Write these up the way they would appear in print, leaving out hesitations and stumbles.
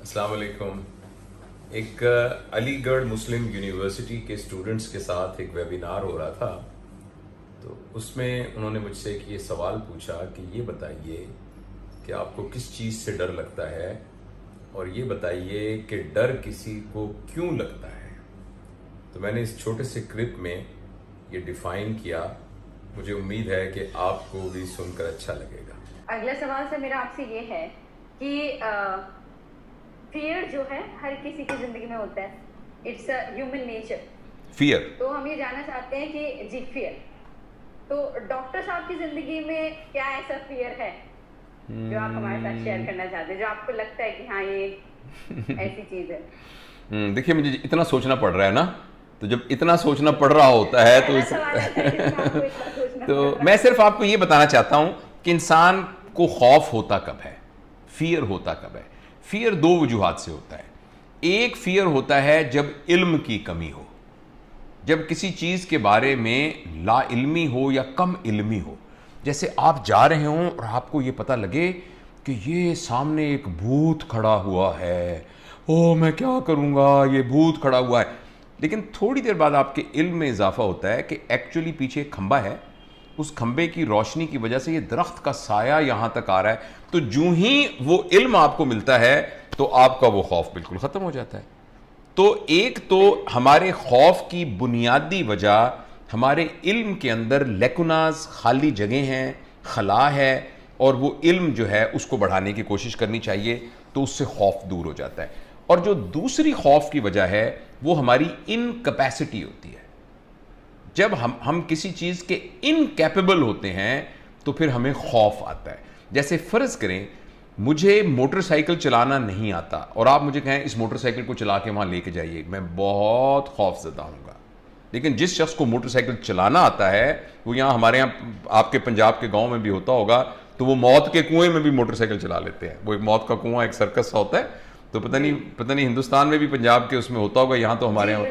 अस्सलाम वालेकुम। एक अलीगढ़ मुस्लिम यूनिवर्सिटी के स्टूडेंट्स के साथ एक वेबिनार हो रहा था, तो उसमें उन्होंने मुझसे एक ये सवाल पूछा कि ये बताइए कि आपको किस चीज़ से डर लगता है और ये बताइए कि डर किसी को क्यों लगता है। तो मैंने इस छोटे से क्लिप में ये डिफाइन किया। मुझे उम्मीद है कि आपको भी सुनकर अच्छा लगेगा। अगला सवाल से मेरा आपसे ये है कि फियर जो है हर किसी की जिंदगी में होता है। It's a human nature. Fear. तो हम ये जानना चाहते हैं कि जी फियर, तो डॉक्टर साहब की जिंदगी में क्या ऐसा फियर है जो आप हमारे साथ शेयर करना चाहते हैं, जो आपको लगता है कि हाँ ये ऐसी चीज है। देखिए, मुझे इतना सोचना पड़ रहा है ना, तो जब इतना सोचना पड़ रहा होता है तो तो मैं सिर्फ आपको ये बताना चाहता हूं कि इंसान को खौफ होता कब है, फियर होता कब है। फियर दो वजूहात से होता है। एक फियर होता है जब इल्म की कमी हो, जब किसी चीज के बारे में ला इल्मी हो या कम इल्मी हो। जैसे आप जा रहे हों और आपको ये पता लगे कि ये सामने एक भूत खड़ा हुआ है, ओ मैं क्या करूंगा, ये भूत खड़ा हुआ है। लेकिन थोड़ी देर बाद आपके इल्म में इजाफा होता है कि एक्चुअली पीछे एक खंबा है, उस खंबे की रोशनी की वजह से ये दरख्त का साया यहां तक आ रहा है। तो जो ही वो इल्म आपको मिलता है तो आपका वो खौफ बिल्कुल खत्म हो जाता है। तो एक तो हमारे खौफ की बुनियादी वजह हमारे इल्म के अंदर लेकुनाज, खाली जगह हैं, खला है, और वो इल्म जो है उसको बढ़ाने की कोशिश करनी चाहिए, तो उससे खौफ दूर हो जाता है। और जो दूसरी खौफ की वजह है वो हमारी इनकैपेसिटी होती है। जब हम किसी चीज़ के इनकैपेबल होते हैं तो फिर हमें खौफ आता है। जैसे फ़र्ज़ करें मुझे मोटरसाइकिल चलाना नहीं आता और आप मुझे कहें इस मोटरसाइकिल को चला के वहाँ लेके जाइए, मैं बहुत खौफज़दा हूँगा। लेकिन जिस शख्स को मोटरसाइकिल चलाना आता है, वो यहाँ हमारे यहाँ आपके पंजाब के गाँव में भी होता होगा, तो वो मौत के कुएँ में भी मोटरसाइकिल चला लेते हैं। वो एक मौत का कुआँ, एक सर्कस सा होता है, तो पता नहीं हिंदुस्तान में भी पंजाब के उसमें होता होगा, यहाँ तो हमारे यहाँ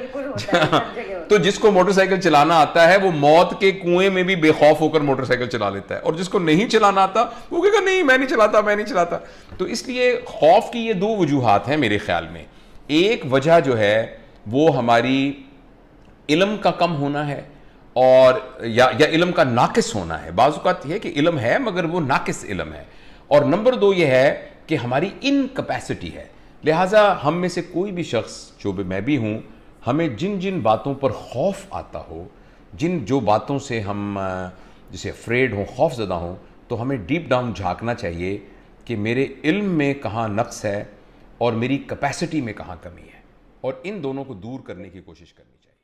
तो जिसको मोटरसाइकिल चलाना आता है वो मौत के कुएं में भी बेखौफ होकर मोटरसाइकिल चला लेता है, और जिसको नहीं चलाना आता वो कहेगा नहीं मैं नहीं चलाता, मैं नहीं चलाता। तो इसलिए खौफ की ये दो वजूहात हैं मेरे ख्याल में। एक वजह जो है वो हमारी इल्म का कम होना है, और या इल्म का नाकिस होना है। बाज़ औक़ात है कि इल्म है मगर वो नाकिस इल्म है। और नंबर दो ये है कि हमारी इनकैपेसिटी है। लिहाजा हम में से कोई भी शख्स, जो भी मैं भी हूँ, हमें जिन जिन बातों पर खौफ आता हो, जो बातों से हम जैसे अफ्रेड हों, खौफज़दा हों, तो हमें डीप डाउन झांकना चाहिए कि मेरे इल्म में कहाँ नक्स है और मेरी कैपेसिटी में कहाँ कमी है, और इन दोनों को दूर करने की कोशिश करनी चाहिए।